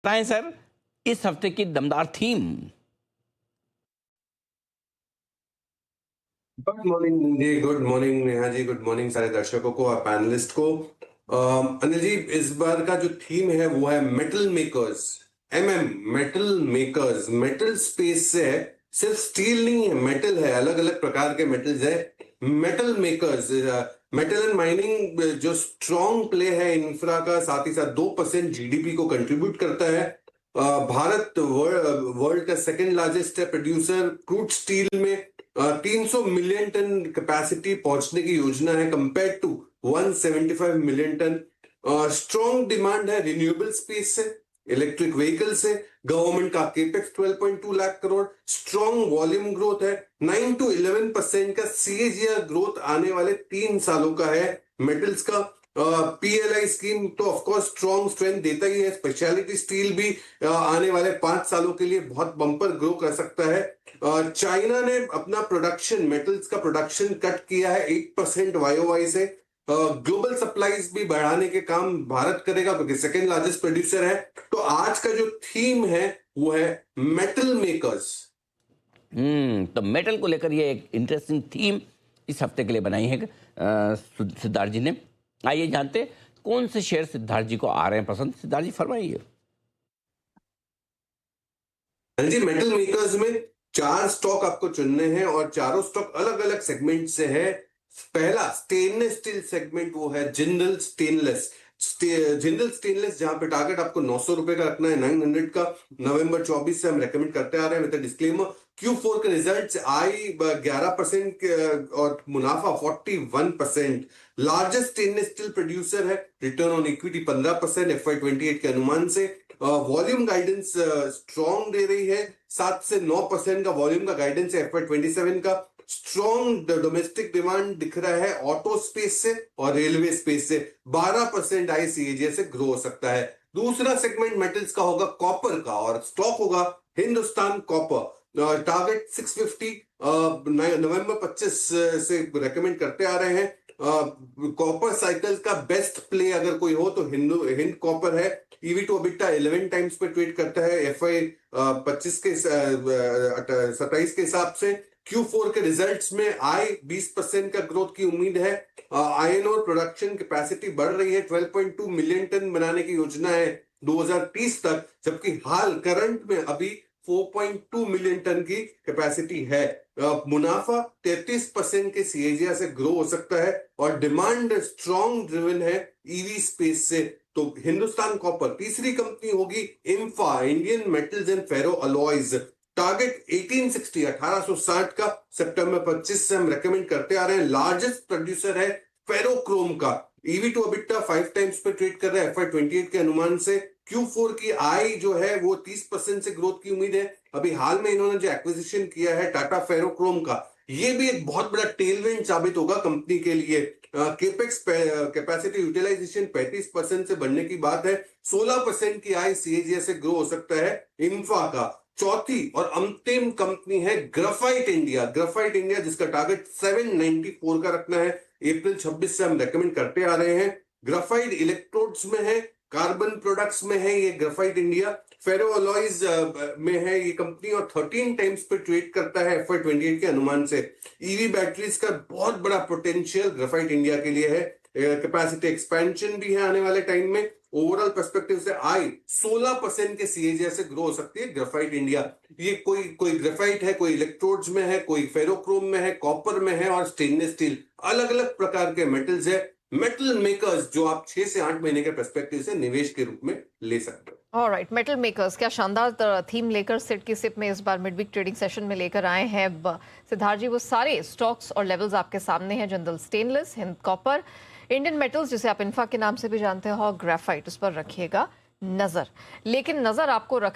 बताएं सर, इस हफ्ते की दमदार थीम। गुड मॉर्निंग जी, good morning Neha ji, good morning सारे दर्शकों को और पैनलिस्ट को। अनिल जी, इस बार का जो थीम है वो है metal makers. Metal makers, metal space से है, सिर्फ स्टील नहीं है, मेटल है, अलग अलग प्रकार के मेटल्स है। Metal makers, metal and mining जो स्ट्रॉन्ग प्ले है इंफ्रा का, साथ ही साथ 2% जीडीपी को कंट्रीब्यूट करता है। भारत वर्ल्ड का सेकंड लार्जेस्ट है प्रोड्यूसर क्रूड स्टील में। 300 मिलियन टन कैपेसिटी पहुंचने की योजना है compare to 175 million ton. Strong demand है रिन्यूएबल स्पेस से, इलेक्ट्रिक व्हीकल से। गवर्नमेंट का capex 12.2 lakh crore, strong volume growth है। 9 to 11% का सीएजीआर ग्रोथ आने वाले 3 सालों का है मेटल्स का। पीएलआई स्कीम तो ऑफ कोर्स स्ट्रॉन्ग स्ट्रेंथ देता ही है। स्पेशलिटी स्टील भी आने वाले 5 सालों के लिए बहुत बम्पर ग्रो कर सकता है। चाइना ने अपना प्रोडक्शन, मेटल्स का प्रोडक्शन कट किया है 8% वाईओवाई से। ग्लोबल सप्लाईज भी बढ़ाने के काम भारत करेगा क्योंकि सेकेंड लार्जेस्ट प्रोड्यूसर है। तो आज का जो थीम है वो है मेटल मेकर्स। तो मेटल को लेकर ये एक इंटरेस्टिंग थीम इस हफ्ते के लिए बनाई है सिद्धार्थ जी ने। आइए जानते कौन से शेयर सिद्धार्थ जी को आ रहे हैं पसंद। सिद्धार्थ जी फरमाइए। हाँ जी, मेटल मेकर्स में 4 स्टॉक आपको चुनने हैं और चारों स्टॉक अलग अलग सेगमेंट से है। पहला स्टेनलेस स्टील सेगमेंट, वो है जिंदल स्टेनलेस। जिंदल स्टेनलेस जहां पे टारगेट आपको 900 रुपए का रखना है, 900 का। नवंबर 24 से हम रेकमेंड करते आ रहे हैं विद डिस्क्लेमर। Q4 के रिजल्ट्स आई 11% और मुनाफा 41%। लार्जेस्ट स्टेनलेस स्टील प्रोड्यूसर है, रिटर्न ऑन इक्विटी 15% FY28 के अनुमान से। वॉल्यूम गाइडेंस स्ट्रॉन्ग दे रही है, 7 से 9% का वॉल्यूम का गाइडेंस है FY27 का। स्ट्रॉन्ग डोमेस्टिक डिमांड दिख रहा है ऑटो स्पेस से और रेलवे स्पेस से। 12% आईसीएजी से ग्रो हो सकता है। दूसरा सेगमेंट मेटल्स का होगा कॉपर का और स्टॉक होगा हिंदुस्तान कॉपर। टारगेट 650, नवंबर 25 से रेकमेंड करते आ रहे हैं। कॉपर साइकिल का बेस्ट प्ले अगर कोई हो तो हिंद कॉपर है। ईवी टू अबिटा 11 टाइम्स पे ट्रेड करता है FY 25 के 27 के हिसाब से। Q4 के रिजल्ट्स में आए 20% का ग्रोथ की उम्मीद है। आयरन और प्रोडक्शन कैपेसिटी बढ़ रही है, 12.2 मिलियन टन बनाने की योजना है 2030 तक, जबकि हाल करंट में अभी 4.2 मिलियन टन की कैपेसिटी है। मुनाफा 33% के सीएजीआर से ग्रो हो सकता है और डिमांड स्ट्रॉन्ग ड्रिवन है ईवी स्पेस से। तो हिंदुस्तान कॉपर। तीसरी कंपनी होगी IMFA, Indian metals and ferro alloys. Target 1860, 1860 का। सितंबर 25 से हम रेकमेंड करते आ रहे हैं। लार्जेस्ट प्रोड्यूसर है फेरोक्रोम का। ईवी टू अबिटा 5 टाइम्स पे ट्रेड कर रहा है FY28 के अनुमान से। Q4 की आई जो है वो 30% से ग्रोथ की उम्मीद है। अभी हाल में इन्होंने जो एक्विजिशन किया है टाटा फेरोक्रोम का, ये भी एक बहुत बड़ा टेलविंड साबित होगा कंपनी के लिए। केपेक्स कैपेसिटी यूटिलाइजेशन 35% से बढ़ने की बात है। 16% की आई सीएजीआर से ग्रो हो सकता है इंफा का। चौथी और अंतिम कंपनी है ग्राफाइट इंडिया। ग्राफाइट इंडिया जिसका टारगेट 794 का रखना है। अप्रैल 26 से हम रेकमेंड करते आ रहे हैं। ग्राफाइट इलेक्ट्रोड्स में है, कार्बन प्रोडक्ट्स में है ये ग्राफाइट इंडिया। फेरो अलॉयज में है ये कंपनी और 13 टाइम्स पे ट्रेड करता है FY28 के अनुमान से। ईवी बैटरीज का बहुत बड़ा पोटेंशियल ग्राफाइट इंडिया के लिए है। कैपेसिटी एक्सपेंशन भी है आने वाले टाइम में। ओवरऑल पर्सपेक्टिव से आई 16% के सीएजीआर से ग्रो हो सकती है ग्राफाइट इंडिया। ये कोई कोई ग्राफाइट है, कोई इलेक्ट्रोड्स में है, कोई फेरोक्रोम में है, कॉपर में है और स्टेनलेस स्टील। अलग अलग प्रकार के मेटल्स है। मेटल मेकर्स जो आप 6 से 8 महीने के पर्सपेक्टिव से निवेश के रूप में ले सकते हो। ऑलराइट, मेटल मेकर्स क्या शानदार थीम लेकर सिट की सिप में इस बार मिड वीक ट्रेडिंग सेशन में लेकर आए हैं सिद्धार्थ जी। वो सारे स्टॉक्स और लेवल्स आपके सामने हैं। Jindal stainless, Hind copper, Indian metals जिसे आप इन्फा के नाम से भी जानते हो, ग्राफाइट, उस पर रखिएगा नजर। लेकिन नजर आपको रख